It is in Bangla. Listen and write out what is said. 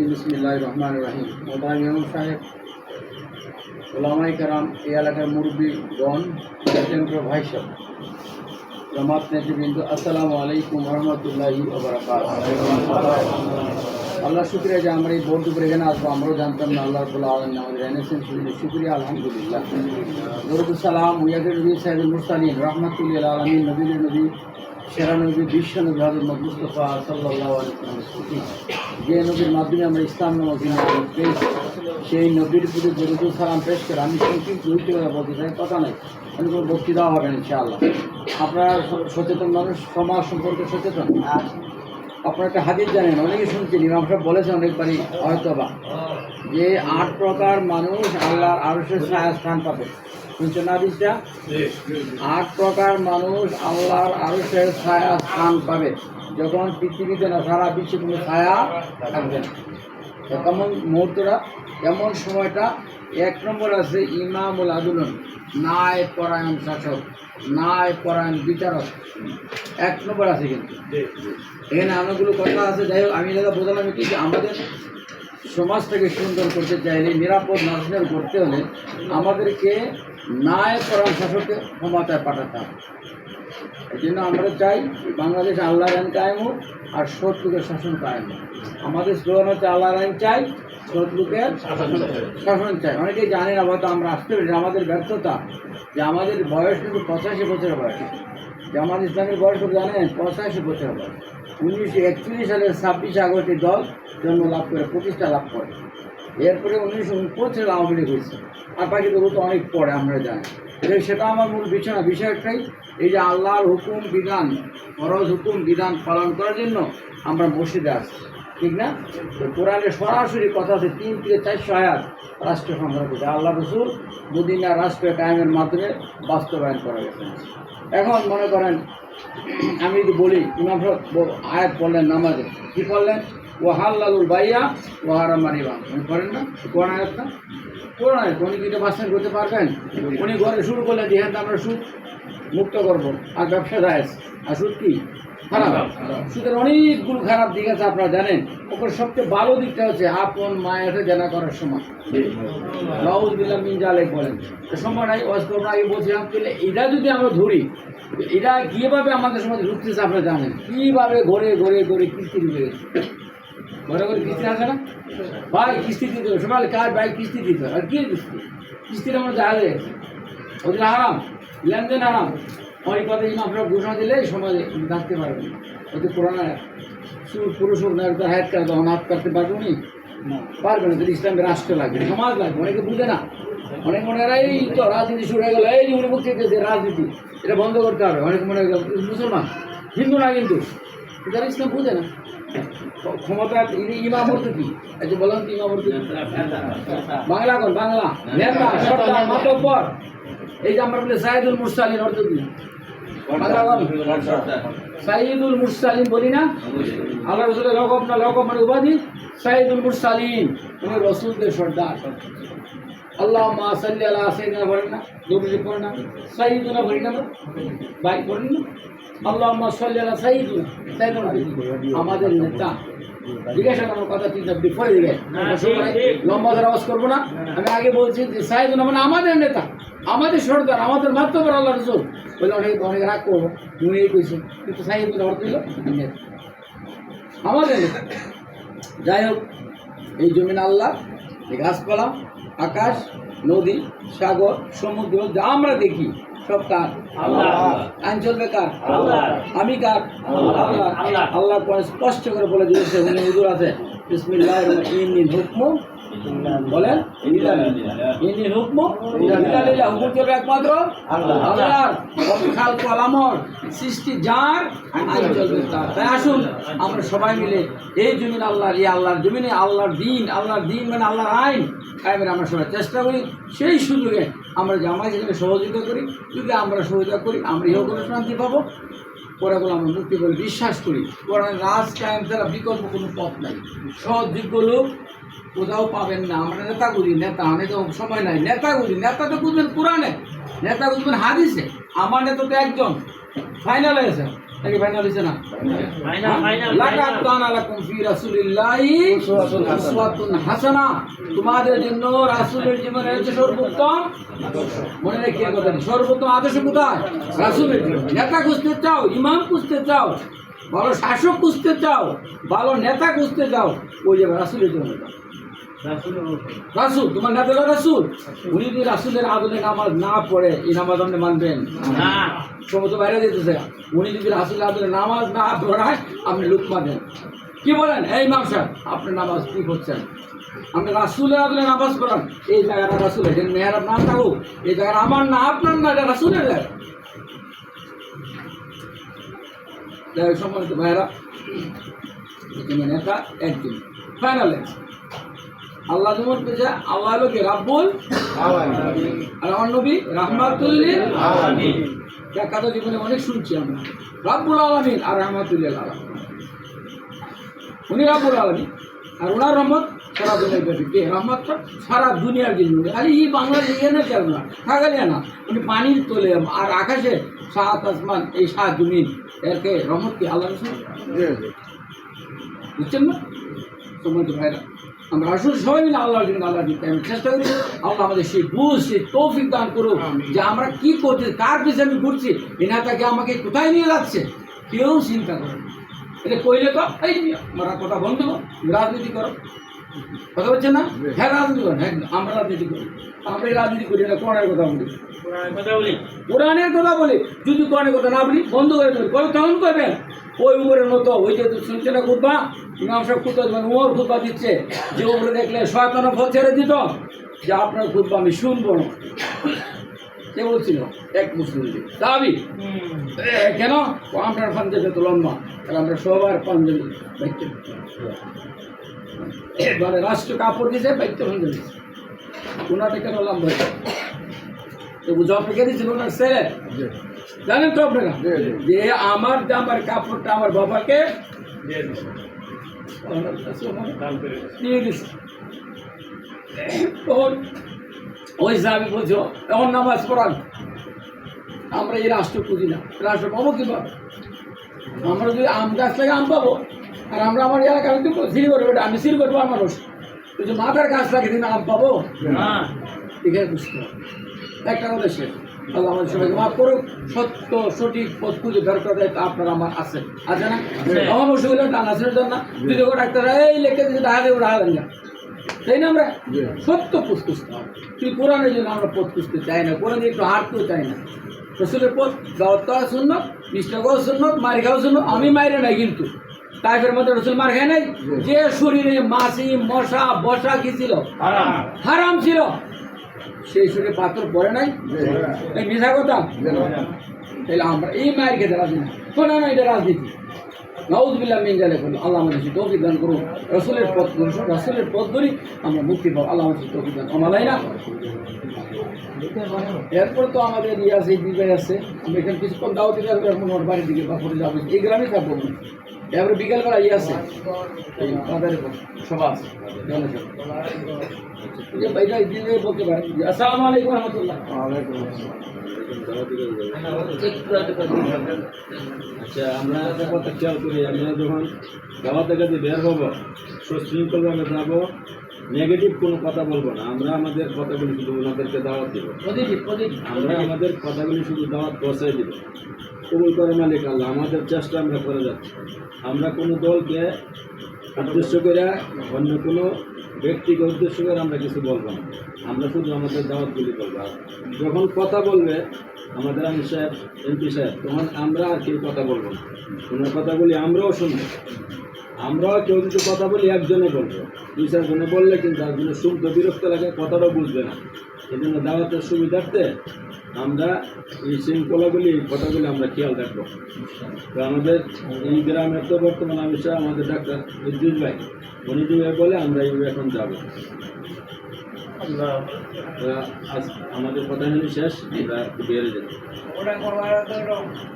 বিসমিল্লাহির রহমানির রহিম। মোহতারাম ইমাম সাহেব, ওলামায়ে কেরাম, এই এলাকার মুরব্বীগণ, ভাই সাহেব, জামাত নেতৃবৃন্দ, আসসালামু আলাইকুম রহমতুল্লাহি ওয়া বারাকাতুহু। আল্লাহ শুকরিয়া যে আমরা এই ভোর দুপুরে এখানে আসবো, আমরাও জানতাম না। আল্লাহ রাব্বুল আলামিন আমাদের এনেছেন, শুকরিয়া আলহামদুলিল্লাহ। দরুদ সালাম ইয়াদের নবী সাইয়্যিদুল মুরসালিন রাহমাতুল লিল আলামিন, নবীর নবী, সেরা নবী, বিশ্ব নবী হযরত মুস্তাফা সাল্লাল্লাহু আলাইহি ওয়াসাল্লাম, যে নবীর মাধ্যমে আমরা ইসলাম নামক পেয়েছি, সেই নবীর প্রতি দরুদ সালাম পেশ করে আমি সংক্ষিপ্ত দুইটি কথা বলতে চাই। কথা নেই, আমি কোনো বক্তৃতা হবে না ইনশাআল্লাহ। আপনারা সচেতন মানুষ, সমাজ সম্পর্কে সচেতন। আপনারা একটা হাদিস জানেন, অনেকে শুনছেন, ইমাম সাহেব বলেছেন অনেকবারই হয়তো বা, যে 8 প্রকার মানুষ আল্লাহর আরশের ছায়া স্থান পাবে। শুনছেন না হাদিসটা? 8 প্রকার মানুষ আল্লাহর আরশের ছায়া স্থান পাবে, যখন পৃথিবীতে না সারা বিশ্বে কোনো ছায়া থাকবে না। কেমন মুহূর্তটা, কেমন সময়টা? 1 নম্বর আছে ইমামুল আদুলন, ন্যায় পরায়ণ শাসক, ন্যায় পরায়ণ বিচারক। 1 নম্বর আছে। কিন্তু এখানে অনেকগুলো কথা আছে। যাই হোক, আমি যেটা বোঝালাম কি, যে আমাদের সমাজটাকে সুন্দর করতে চাইলে, নিরাপদ নাশনাল করতে হলে আমাদেরকে ন্যায় পরায়ণ শাসককে ক্ষমতায় পাঠাতে হবে। এই জন্য আমরা চাই বাংলাদেশ আল্লাহর আইন কায়েম হোক আর শত্রুকের শাসন কায়েম হোক। আমাদের স্লোগান হচ্ছে আল্লাহর আইন চাই, শত্রুকের শাসন চাই। অনেকেই জানে না, হয়তো আমরা আসতে পারি। আমাদের ব্যর্থতা যে আমাদের বয়স কিন্তু 85 বছর বয়স। জামাত ইসলামের বয়স কত জানেন? 85 বছর বয়স। 1941 সালের 26 আগস্ট এই দল জন্ম লাভ করে, প্রতিষ্ঠা লাভ করে। এরপরে 1949 সালে আওয়ামী লীগ হয়েছে। আর বাকি তো অনেক পরে, আমরা জানি। সেটা আমার মূল বিষয়টাই এই যে আল্লাহর হুকুম বিধান, ফরজ হুকুম বিধান পালন করার জন্য আমরা মসজিদে আসছি, ঠিক না? তো কোরআনে সরাসরি কথা আছে, 3 থেকে 400 আয়াত রাষ্ট্র সংগ্রহ করছে। আল্লাহ রসুল মদিনা রাষ্ট্র কায়েমের মাধ্যমে বাস্তবায়ন করা গেছে। এখন মনে করেন, আমি যদি বলি, ইমাম সাহেব আয়াত পড়লেন নামাজে, কী পড়লেন? ও হাল্লালুল বাইয়া ও হারামা রিবা। উনি করেন না? কোরআন আয়াত না? কোরআন আয়াত। উনি কিটা বাস্তবায়ন করতে পারবেন? উনি ঘরে শুরু করলেন যে হ্যাঁ আমরা সুদ মুক্ত করবো, আর ব্যবসা জায়েজ। আর সুদ কি? খারাপ। সুদের অনেকগুলো খারাপ দিক আছে, আপনারা জানেন। ওপর সবচেয়ে ভালো দিকটা হচ্ছে আপন মায়ের জানা করার সময় নাউযুবিল্লাহ মিন জালিক বলেন। সময় নাই, ওয়াজ করবো না, আগে বলছিলাম। তাহলে এটা যদি আমরা ধরি, এটা কীভাবে আমাদের সমাজে ঢুকতেছে আপনারা জানেন। কীভাবে ঘরে ঘরে ঘরে কিস্তি ঢুকে গেছে। ঘরে ঘরে কিস্তি আছে না? ভাই কিস্তি দিতে হবে, সবাই কার ভাই কিস্তি দিতে হবে। আর কি কিস্তি? কিস্তির আমরা জাহাজে গেছে, ওদের আরাম, লেনদেন আরাম। অনেক কথা আপনারা ঘোষণা দিলে সমাজে থাকতে পারবেন। ওদের পুরানা পুরুষ হোক না, হাত কাটতে, হাত কাটতে পারবো নি, পারবে না। যদি ইসলামের রাষ্ট্র লাগবে, সমাজ লাগবে। অনেকে বুঝে না, অনেক মনে হয় এই তো রাজনীতি শুরু হয়ে গেল, এই যে উনি মুক্তি দিয়েছে রাজনীতি, এটা বন্ধ করতে হবে। অনেকে মনে হয় মুসলমান, হিন্দু না, কিন্তু যারা ইসলাম বুঝে না। ক্ষমতা ইমাম অর্থ কি? আচ্ছা বললাম তো, ইমাম অর্থ বাংলা কোন? বাংলা নেতা, সরকার, মাতব্বর। এই যে আমরা বলি সাইয়্যিদুল মুরসালিন, অর্থ কি? সাইয়্যিদুল মুরসালিন বলি না? আল্লাহ রসুলের লকব না, লকব মানে উপাধি। সাইয়্যিদুল মুরসালিন, উনি রসুলদের সর্দার। আল্লাহুম্মা সাল্লি আলা সাইয়্যিদিনা বলেন না? দুরূদ পড়েন না? সাইয়্যিদুনা বলি না? ভাই পড়েন না? আল্লাহুম্মা সাল্লি আলা সাইয়্যিদিনা, আমাদের নেতা। জিজ্ঞাসা করার কথা ঠিক না, পরে দিকে লম্বা ধরে আওয়াজ করবো না। আমি আগে বলছি যে সাইয়্যিদুনা মানে আমাদের নেতা, আমাদের সর্দার, আমাদের মাতব্বর আল্লাহ রসুল। বলে অনেক রাগ করবো, তুমি এই কইছেন, কিন্তু সাইয়্যিদুনা অর্থ দিল আমাদের নেতা। যাই হোক, এই জমিন আল্লাহ, এই গাছপালা, আকাশ, নদী, সাগর, সমুদ্র যা আমরা দেখি সব কার? আইন চলবে কার? আমি কার? আল্লাহ। আল্লাহ স্পষ্ট করে বলে দিয়েছে, উনি হুজুর আছে, বিসমিল্লাহির রহমানির হুকম বলেন, ইনিল হুকম লিল্লাহ, হুকুম চলবে একমাত্র আল্লাহর। খালকু আলামর, সৃষ্টি যার, আইন চলবে তার। তাই আসুন আমরা সবাই মিলে এই জমিন আল্লাহর, এই আল্লাহর জমিনে আল্লাহর দিন মানে আল্লাহর আইন কায়েমের আমরা সবাই চেষ্টা করি। সেই সুযোগে আমরা জামাই সেখানে সহযোগিতা করি। যদি আমরা সহযোগিতা করি, আমরা ইহকুল শান্তি পাবো, পরেগুলো আমরা মুক্তি করে বিশ্বাস করি। কোরআন রাজ কায়েম ছাড়া বিকল্প কোনো পথ নাই। সহযোগ্য লোক কোথাও পাবেন না। আমরা নেতা বুঝি, নেতা অনেক সময় নাই। নেতা বুঝি, নেতা তো বুঝবেন কোরআনে, নেতা বুঝবেন হাদিসে। আমার নেতা তো একজন, ফাইনাল হয়েছে। নাকি ফাইনাল হয়েছে না? লাকাদ কানা লাকুম ফি রাসূলিল্লাহি উসওয়াতুন হাসানা, তোমাদের জন্য রাসূলের জীবনে হচ্ছে সর্বোত্তম মনে রেখে কথা, সর্বোত্তম আদর্শ কোথায়? রাসূলের জীবন। নেতা খুঁজতে চাও, ইমাম খুঁজতে চাও, ভালো শাসক খুঁজতে চাও, ভালো নেতা খুঁজতে চাও, ওই যে রাসূলের জন্য যাও। রাসূল তোমার নেতা হলো রাসূল। উনি যদি রাসূলের আদলে নামাজ না পড়ে এই নামাজ আপনি মানবেন না? সমস্ত বাইরে দিতেছে। উনি যদি রাসূলের আদলে নামাজ না পড়ায় আপনি লুক মানেন। কি বলেন এই ইমাম সাহেব, আপনি নামাজ কি করছেন? আপনি রাসূলের আদলে নামাজ পড়ান, এই জায়গাটা রাসূলের, যেন মেহরাব না থাকুক, এই জায়গাটা আমার না, আপনার না, এটা রাসূলের জায়গা। সম্মানিত ভাইয়েরা, নেতা একজন ফাইনাল আল্লাহ যেমন পেয়েছে, আল্লাহ হলো কি রাব্বুল আলামিন, আর আমার নবী রাহমাতুল লিল আলামিন। দেখা তো জীবনে অনেক শুনছি আমরা, রাব্বুল আলামিন আর রাহমাতুল লিল আলামিন। উনি রাব্বুল আলামিন আর ওনার রহমত সারা দুনিয়ার ব্যাপী। কে রহমতটা? সারা দুনিয়ার জন্য। খালি এই বাংলাদেশ এনে কেন না, থাকালিয়া না, উনি পানির তোলে আর আকাশে সাত আসমান, এই সাত জমিন, এরকে রহমত কি আল্লাহ বুঝছেন না? সম্মানিত ভাইরা, আমরা আসলে সবাই মিলে আল্লাহর জন্য আল্লাহ দিতে আমি চেষ্টা করি। আল্লাহ আমাদের সেই বুঝ, সেই তৌফিক দান করুক যে আমরা কি করছি, কার পিছনে আমি ঘুরছি, এই নেতাকে আমাকে কোথায় নিয়ে যাচ্ছে কেউ চিন্তা করে। এটা কইলে তো এই আমরা কথা বন্ধ, রাজনীতি করো, কথা বলছেন না? হ্যাঁ রাজনীতি করেন, হ্যাঁ আমরা রাজনীতি করি। আমরা এই রাজনীতি করি না, কোরআনের কথা বলি, কোরআনের কথা বলি। যদি কোরআনের কথা না বলি, বন্ধ করে দেবেন, কবে তখন করবেন ওই উপরের মতো। ওই যে শুনছে না খুতবা, ইমাম সাহেব খুতবা দেবেন, ওর খুতবা দিচ্ছে, যে উপরে দেখলে শয়তানের ফল ছেড়ে দিত যে আপনার খুতবা আমি শুনবো না। কে বলছিল? এক মুসলিম দাবি। কেন? আপনার পাঞ্জাবি এত লম্বা, আর আমরা সবার পাঞ্জাবি বাইতে, মানে রাষ্ট্র কাপড় দিয়েছে বাইতে পাঞ্জাবি, ওনাটা কেন লম্বা হয়েছে? তবু জব রেখে দিয়েছিল ওনার ছেলে, জানেন তো আপনারা, যে আমার জামার কাপড়টা আমার বাবাকে দিয়ে দিচ্ছে। তখন ওই যাবি বলছো, এখন নামাজ পড়ান। আমরা এই রাষ্ট্র খুঁজি না, রাষ্ট্র পাবো কীভাবে? আমরা যদি আম গাছ লাগে আম পাবো, আর আমরা আমার এলাকায় সিল করবো, আমি সিল করবো আমার মানুষ, যদি মাথার গাছ লাগে দিন আম পাবো না। এখানে বুঝতে হবে একটা কথা শেষ। আল্লাহ আমাদের সবাইকে মাফ করুক, সত্য সঠিক পথ খুঁজে বের করার দায়িত্ব আপনার আমার আছে না? আমার অসুবিধা টান আছে না, যদি ডাক্তার এই লেখে দিতে দেখা দেবো, দেখা দেন না, তাই না? আমরা সত্য পথ খুঁজতে হবে। তুই কোরআনের জন্য আমরা পথ খুঁজতে চাই না, কোরআন একটু হাঁটতেও চাই না। রসুলের পথ দাওয়াত করা সুন্নত, মিষ্টা খাওয়া সুন্নত, মারি খাওয়া সুন্নত। আমি মাইরে নাই, কিন্তু তাইফের মধ্যে রসুল মার খায় নাই। যে শরীরে মাছি মশা বসা কি ছিল? হারাম ছিল। সেই শরীরে পাথর পড়ে নাই, এই মিশা কথা। তাহলে আমরা এই মায়ের খেতে রাজি না, শোনা না, এটা রাজনীতি। নাউযুবিল্লাহ মিন যালিক। আল্লাহ আমাদের তৌফিক দান করুন, রসুলের পথ ধরি, রসুলের পথ ধরি আমরা মুক্তি পাবো। আল্লাহ আমাদের তৌফিক দান আমালাই না। এরপর তো আমাদের ইয়ে আছে, বিজয় আছে, আমরা এখানে কিছুক্ষণ দাওয়াতি থাকবো, এখন ওর বাড়ির দিকে বা পরে যাবো, এই গ্রামে থাকবো। এরপরে বিকেলবেলা ইয়ে আছে, এই বাজারের সভা আছে, বলতে পারেন। আসসালামু আলাইকুম রহমতুল্লাহ। আচ্ছা, আমরা একটা কথা খেয়াল করি, আমরা যখন দাওয়াত থেকে বের হবো, সুশৃঙ্খলভাবে যাবো, নেগেটিভ কোনো কথা বলবো না। আমরা আমাদের কথাগুলি শুধু ওনাদেরকে দাওয়াত দেবো, আমরা আমাদের কথাগুলি শুধু দাওয়াত পৌঁছাই দেবো। কবুল করে মালিক আল্লাহ, আমাদের চেষ্টা আমরা করে যাচ্ছি। আমরা কোনো দলকে উদ্দেশ্য করে, অন্য কোনো ব্যক্তিকে উদ্দেশ্য করে আমরা কিছু বলবো না। আমরা শুধু আমাদের দাওয়াতগুলি বলবো। আর যখন কথা বলবে আমাদের আমির সাহেব, এমপি সাহেব, তখন আমরা আর কেউ কথা বলবো না। ওনার কথাগুলি আমরাও শুনবো। আমরাও কেউ যদি কথা বলি একজনে বলবো, দুই চারজনে বললে কিন্তু একজনে শুনতে বিরক্ত লাগে, কথাটাও বুঝবে না। এই জন্য দাওয়াতের সুবিধার্থে আমরা এই শৃঙ্খলাগুলি, কথাগুলি আমরা খেয়াল রাখবো। তো আমাদের এই গ্রামের তো বর্তমান আমির সাহেব আমাদের ডাক্তার ইদ্রিস ভাই, উনি যেভাবে বলে আমরা এইভাবে এখন যাবো। আজ আমাদের কথা শেষ, আমরা বেরিয়ে যাবো।